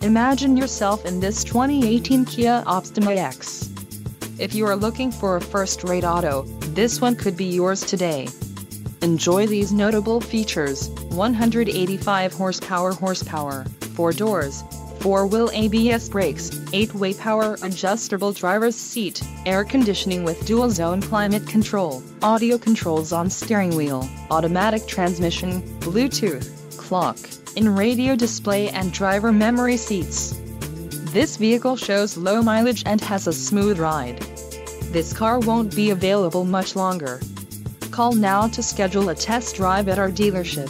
Imagine yourself in this 2018 Kia Optima X. If you are looking for a first-rate auto, this one could be yours today. Enjoy these notable features: 185 horsepower, 4 doors, 4-wheel ABS brakes, 8-way power adjustable driver's seat, air conditioning with dual-zone climate control, audio controls on steering wheel, automatic transmission, Bluetooth, clock, in-radio display and driver memory seats. This vehicle shows low mileage and has a smooth ride. This car won't be available much longer. Call now to schedule a test drive at our dealership.